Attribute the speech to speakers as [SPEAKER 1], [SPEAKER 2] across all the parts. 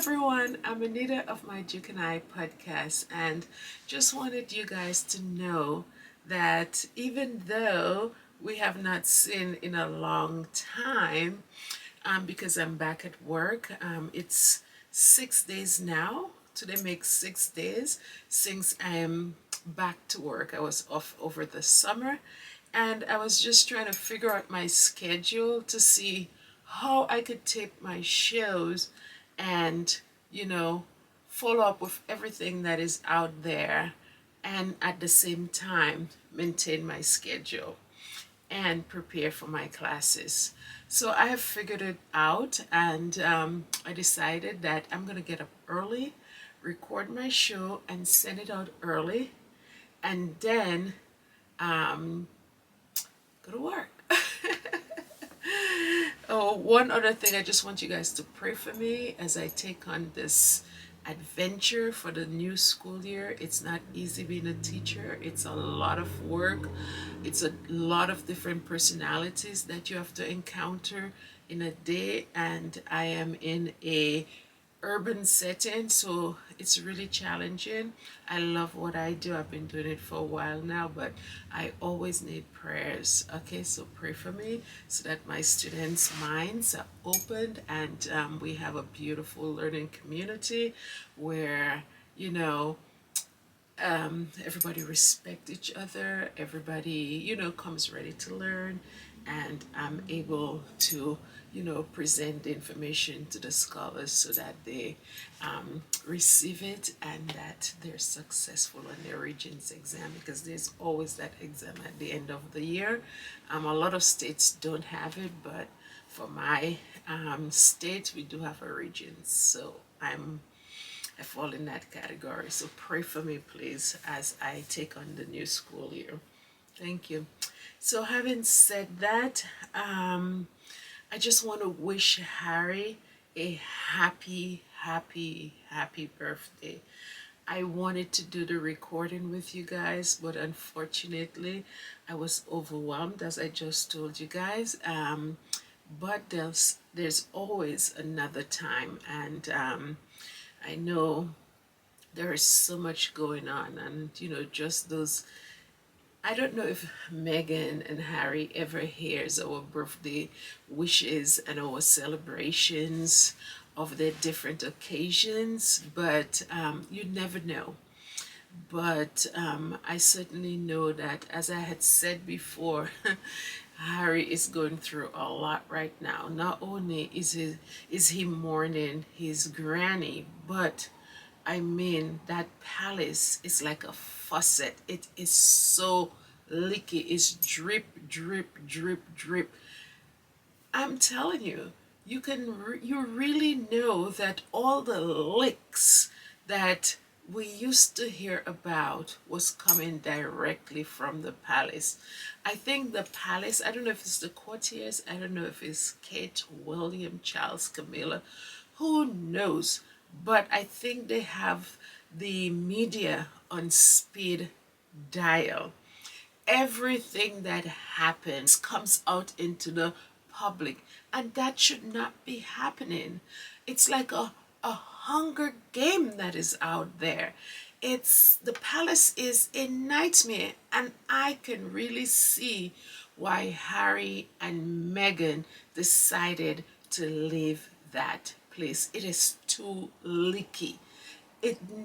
[SPEAKER 1] everyone, I'm Anita of My Duke and I podcast, and just wanted you guys to know that even though we have not seen in a long time, because I'm back at work, it's 6 days now. Today makes 6 days since I am back to work. I was off over the summer, and I was just trying to figure out my schedule to see how I could tape my shows and, you know, follow up with everything that is out there and at the same time maintain my schedule and prepare for my classes. So I have figured it out, and I decided that I'm going to get up early, record my show, and send it out early, and then um, go to work. Oh, one other thing, I just want you guys to pray for me as I take on this adventure for the new school year. It's not easy being a teacher. It's a lot of work. It's a lot of different personalities that you have to encounter in a day, and I am in a urban setting, so it's really challenging. I love what I do. I've been doing it for a while now, but I always need prayers. Okay, so pray for me so that my students' minds are opened, and we have a beautiful learning community where, you know, everybody respect each other, everybody, comes ready to learn, and I'm able to, present the information to the scholars so that they receive it and that they're successful on their Regents exam, because there's always that exam at the end of the year. A lot of states don't have it, but for my state, we do have a Regents, so I fall in that category. So pray for me, please, as I take on the new school year. Thank you. So having said that, I just want to wish Harry a happy birthday. I wanted to do the recording with you guys, but unfortunately, I was overwhelmed, as I just told you guys. But there's always another time, and I know there is so much going on, and just those. I don't know if Meghan and Harry ever hears our birthday wishes and our celebrations of their different occasions, but you never know. But I certainly know that, as I had said before, Harry is going through a lot right now. Not only is he mourning his granny, but I mean, that palace is like a faucet. It is so leaky. It's drip, drip, drip, drip. I'm telling you, you really know that all the licks that we used to hear about was coming directly from the palace. I think the palace, I don't know if it's the courtiers, I don't know if it's Kate, William, Charles, Camilla, who knows? But I think they have the media on speed dial. Everything that happens comes out into the public, and that should not be happening. It's like a hunger game that is out there. The palace is a nightmare, and I can really see why Harry and Meghan decided to leave that place. It is too leaky.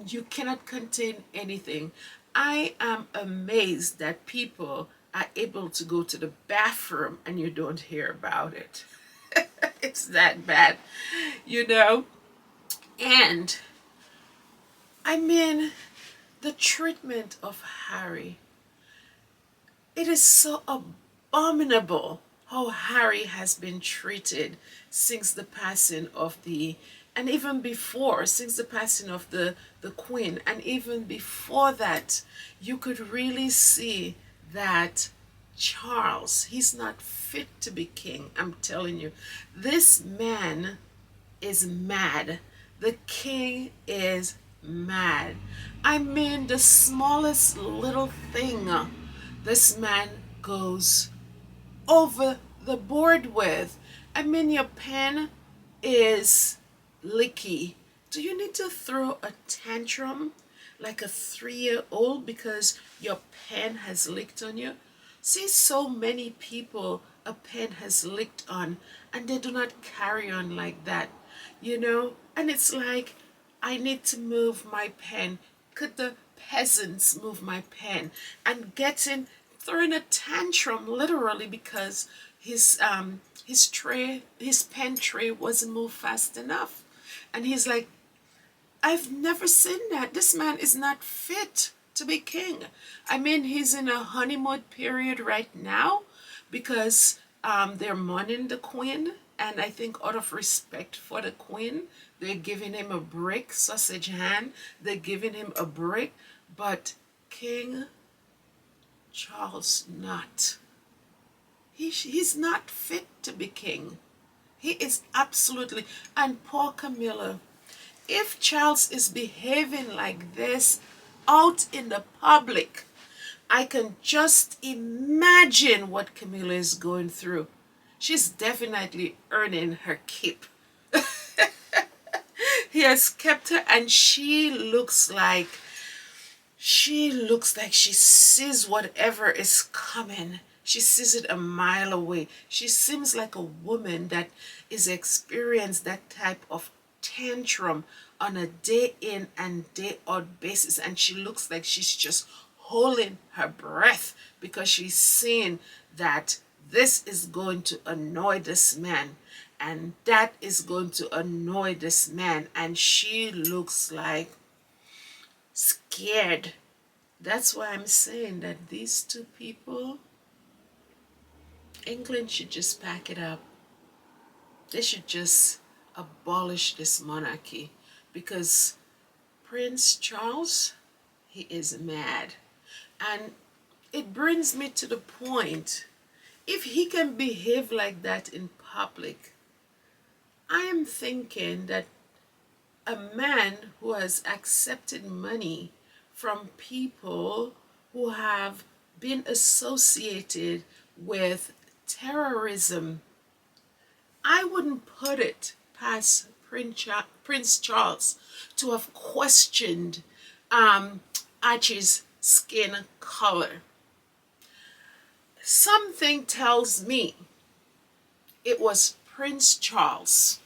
[SPEAKER 1] You cannot contain anything. I am amazed that people are able to go to the bathroom and you don't hear about it. It's that bad, you know? And I mean, the treatment of Harry, it is so abominable how Harry has been treated since the passing of and even before, since the passing of the Queen, and even before that, you could really see that Charles, he's not fit to be king. I'm telling you, this man is mad. The king is mad. I mean, the smallest little thing, this man goes over the board with. I mean, your pen is leaky Do you need to throw a tantrum like a 3-year-old because your pen has leaked on you? See, so many people a pen has leaked on and they do not carry on like that, you know? And it's like, I need to move my pen. Could the peasants move my pen? And throwing a tantrum literally because his pen tray wasn't moved fast enough. And he's like, I've never seen that. This man is not fit to be king. I mean, he's in a honeymoon period right now because they're mourning the queen. And I think out of respect for the queen, they're giving him a break, sausage hand. They're giving him a break. But King Charles not. He's not fit to be king. He is absolutely. And poor Camilla, if Charles is behaving like this out in the public, I can just imagine what Camilla is going through. She's definitely earning her keep. He has kept her, and she looks like she sees whatever is coming. She sees it a mile away. She seems like a woman that is experienced that type of tantrum on a day in and day out basis, and she looks like she's just holding her breath because she's seeing that this is going to annoy this man and that is going to annoy this man, and she looks like scared. That's why I'm saying that these two people, England should just pack it up. They should just abolish this monarchy because Prince Charles, he is mad. And it brings me to the point, if he can behave like that in public, I am thinking that a man who has accepted money from people who have been associated with terrorism, I wouldn't put it past Prince Charles to have questioned Archie's skin color. Something tells me it was Prince Charles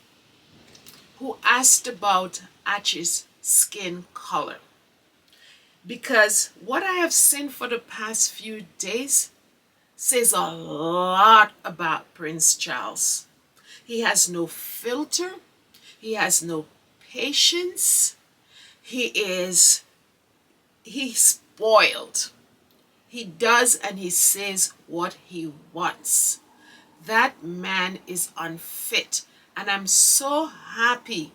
[SPEAKER 1] who asked about Archie's skin color. Because what I have seen for the past few days says a lot about Prince Charles. He has no filter. He has no patience. He's spoiled. He does and he says what he wants. That man is unfit. And I'm so happy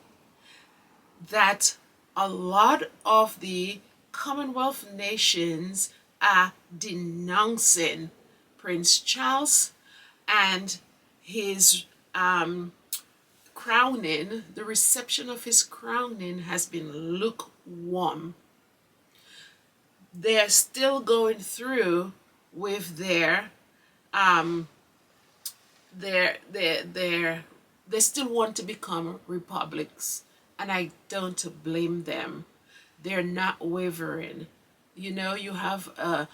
[SPEAKER 1] that a lot of the Commonwealth nations are denouncing Prince Charles and his crowning. The reception of his crowning has been lukewarm. They're still going through with they still want to become republics, and I don't blame them. They're not wavering. You know, you have a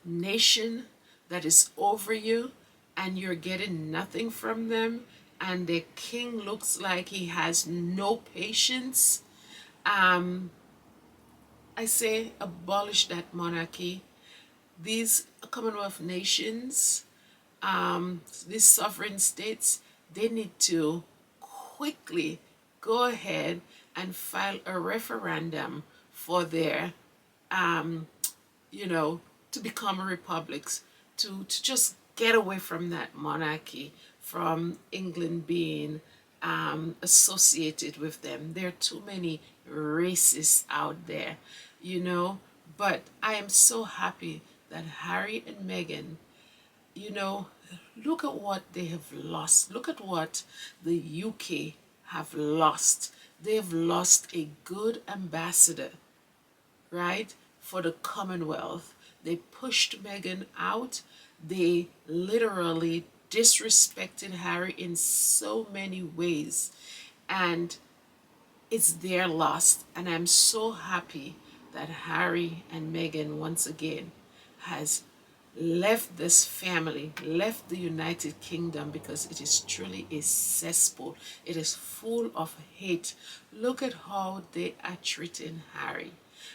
[SPEAKER 1] nation that is over you and you're getting nothing from them, and the king looks like he has no patience. I say abolish that monarchy. These Commonwealth nations, these sovereign states, they need to quickly go ahead and file a referendum for their, to become republics, to just get away from that monarchy, from England being associated with them. There are too many racists out there, you know. But I am so happy that Harry and Meghan, you know, look at what they have lost. Look at what the UK have lost. They've lost a good ambassador, right, for the Commonwealth. They pushed Meghan out. They literally disrespected Harry in so many ways. And it's their loss. And I'm so happy that Harry and Meghan once again has left this family, left the United Kingdom, because it is truly a cesspool. It is full of hate. Look at how they are treating Harry.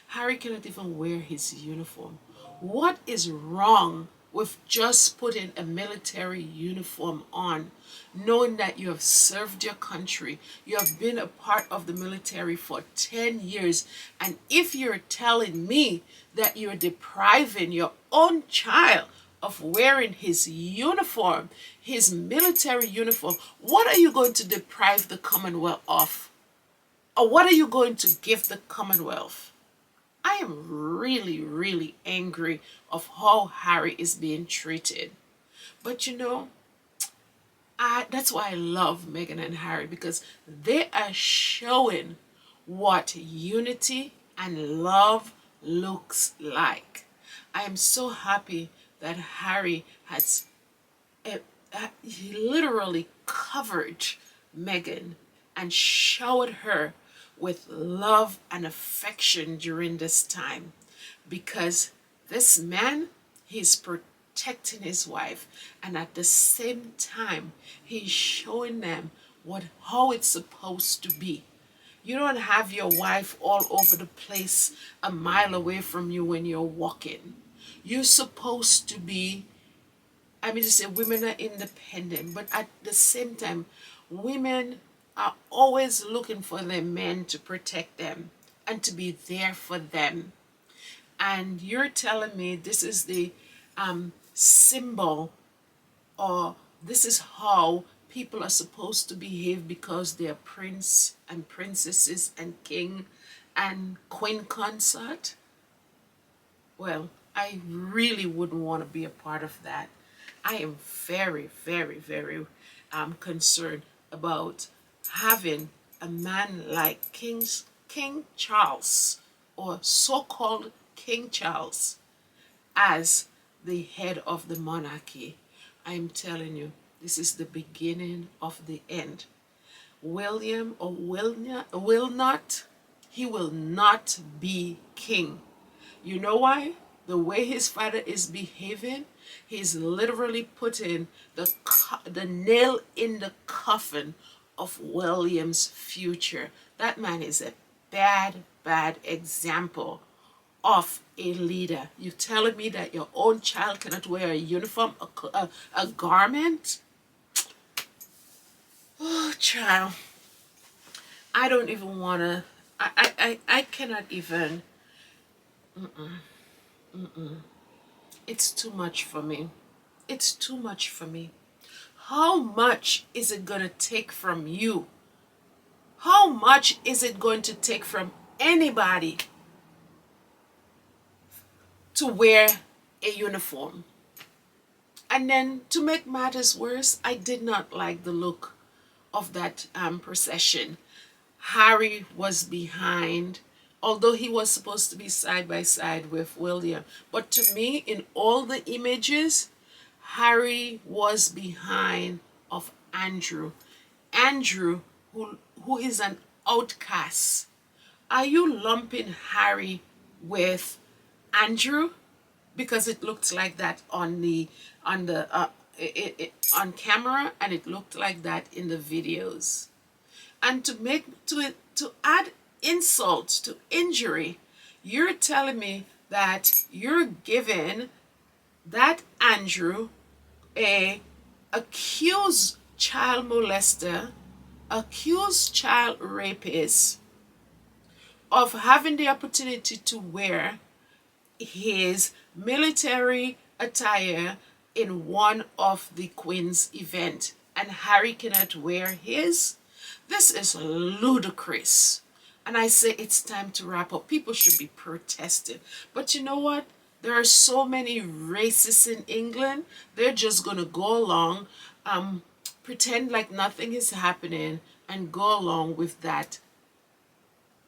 [SPEAKER 1] Harry cannot even wear his uniform. What is wrong with just putting a military uniform on, knowing that you have served your country, you have been a part of the military for 10 years, and if you're telling me that you're depriving your own child of wearing his uniform, his military uniform, what are you going to deprive the Commonwealth of? Or what are you going to give the Commonwealth? I am really, really angry of how Harry is being treated. But you know, that's why I love Meghan and Harry, because they are showing what unity and love looks like. I am so happy that Harry has he literally covered Meghan and showered her with love and affection during this time, because this man, he's protecting his wife, and at the same time he's showing them how it's supposed to be. You don't have your wife all over the place a mile away from you when you're walking. You're supposed to be, I mean to say, women are independent, but at the same time, women are always looking for their men to protect them and to be there for them. And you're telling me this is the symbol, or this is how people are supposed to behave because they're prince and princesses and king and queen consort? Well, I really wouldn't want to be a part of that. I am very, very, very concerned about having a man like King Charles, or so-called King Charles, as the head of the monarchy. I'm telling you, this is the beginning of the end. William, or will not, he will not be king. You know why? The way his father is behaving, he's literally putting the nail in the coffin of William's future. That man is a bad, bad example of a leader. You're telling me that your own child cannot wear a uniform, a garment? Oh, child. I don't even want to, I cannot even, it's too much for me. It's too much for me. How much is it going to take from you? How much is it going to take from anybody to wear a uniform? And then, to make matters worse, I did not like the look of that procession. Harry was behind, although he was supposed to be side by side with William. But to me, in all the images, Harry was behind of Andrew. Andrew, who is an outcast. Are you lumping Harry with Andrew? Because it looked like that on the on camera, and it looked like that in the videos. And to add insult to injury, you're telling me that you're giving that Andrew, a accused child molester, accused child rapist, of having the opportunity to wear his military attire in one of the Queen's event, and Harry cannot wear his? This is ludicrous. And I say it's time to wrap up. People should be protesting. But you know what? There are so many racists in England. They're just going to go along, pretend like nothing is happening, and go along with that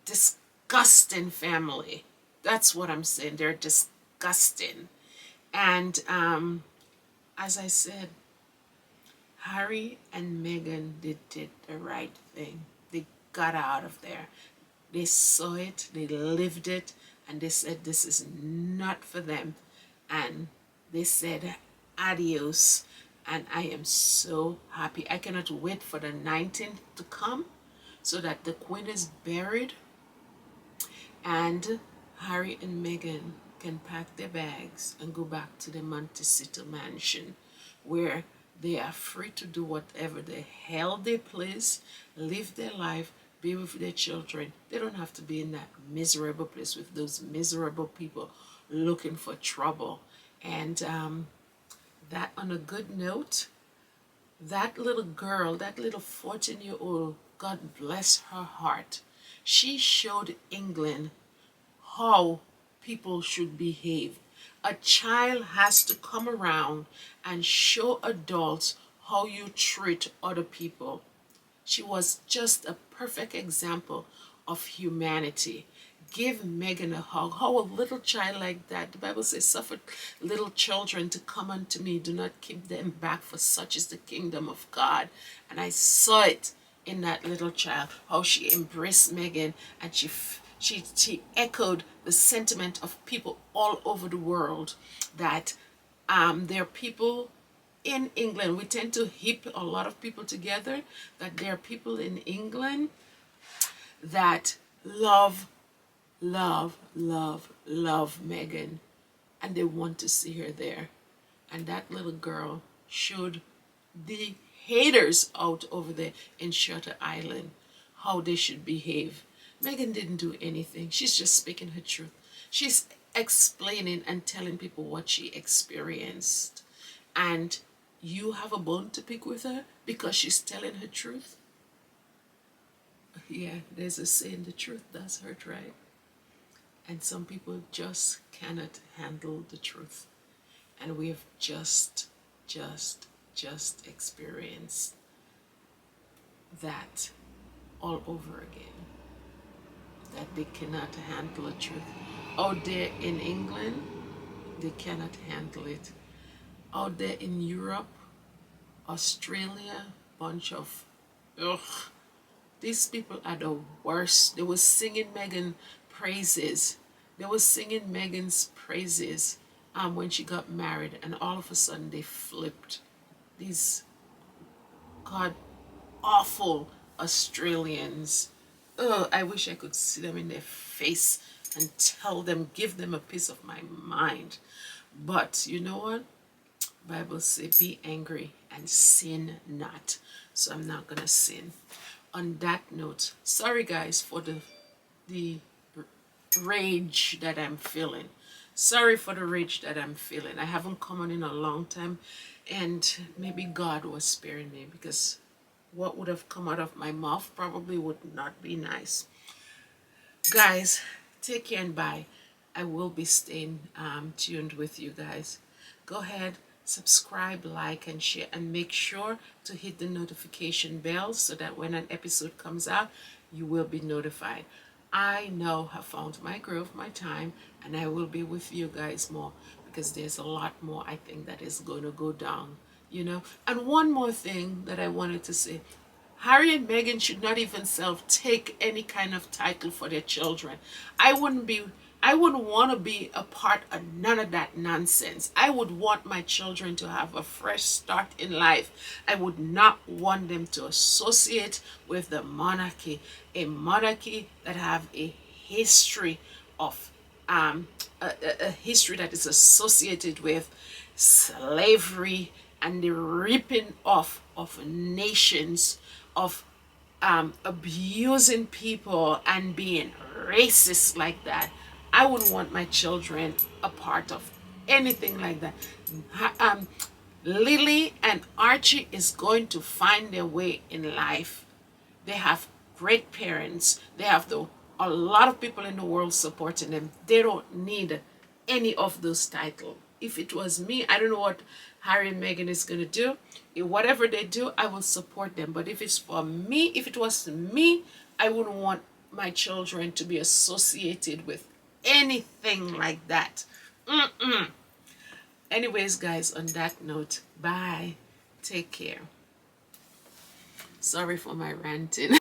[SPEAKER 1] disgusting family. That's what I'm saying. They're disgusting. And as I said, Harry and Meghan did the right thing. They got out of there. They saw it, they lived it, and they said this is not for them. And they said adios. And I am so happy. I cannot wait for the 19th to come so that the Queen is buried and Harry and Meghan can pack their bags and go back to the Montecito mansion where they are free to do whatever the hell they please, live their life, be with their children. They don't have to be in that miserable place with those miserable people looking for trouble. And that on a good note, that little girl, that little 14-year-old, God bless her heart, she showed England how people should behave. A child has to come around and show adults how you treat other people. She was just a perfect example of humanity. Give Meghan a hug. How a little child like that, the Bible says, suffer little children to come unto me. Do not keep them back, for such is the kingdom of God. And I saw it in that little child, how she embraced Meghan, and she echoed the sentiment of people all over the world that there are people in England. We tend to heap a lot of people together, that there are people in England that love Meghan, and they want to see her there. And that little girl showed the haters out over there in Shutter Island how they should behave. Meghan didn't do anything. She's just speaking her truth. She's explaining and telling people what she experienced. And you have a bone to pick with her because she's telling her truth? Yeah, there's a saying, the truth does hurt, right? And some people just cannot handle the truth. And we have just experienced that all over again. That they cannot handle the truth. Out there in England, they cannot handle it. Out there in Europe, Australia, bunch of, ugh. These people are the worst. They were singing Meghan praises. They were singing Meghan's praises when she got married, and all of a sudden they flipped. These god awful Australians. Oh, I wish I could see them in their face and tell them, give them a piece of my mind. But you know what? Bible says, be angry and sin not. So I'm not gonna sin. On that note, sorry guys for the rage that I'm feeling. Sorry for the rage that I'm feeling. I haven't come on in a long time, and maybe God was sparing me, because what would have come out of my mouth probably would not be nice. Guys, take care and bye. I will be staying tuned with you guys. Go ahead, subscribe, like, and share, and make sure to hit the notification bell so that when an episode comes out, you will be notified. I now have found my groove, my time, and I will be with you guys more, because there's a lot more I think that is going to go down, you know. And one more thing that I wanted to say, Harry and Meghan should not even take any kind of title for their children. I wouldn't want to be a part of none of that nonsense. I would want my children to have a fresh start in life. I would not want them to associate with the monarchy, a monarchy that have a history of a history that is associated with slavery and the ripping off of nations, of abusing people and being racist like that. I wouldn't want my children a part of anything like that. Lily and Archie is going to find their way in life. They have great parents. They have a lot of people in the world supporting them. They don't need any of those titles. If it was me, I don't know what Harry and Meghan is going to do. Whatever they do, I will support them. But if it's for me, if it was me, I wouldn't want my children to be associated with anything like that. Anyways, guys, on that note, bye. Take care. Sorry for my ranting.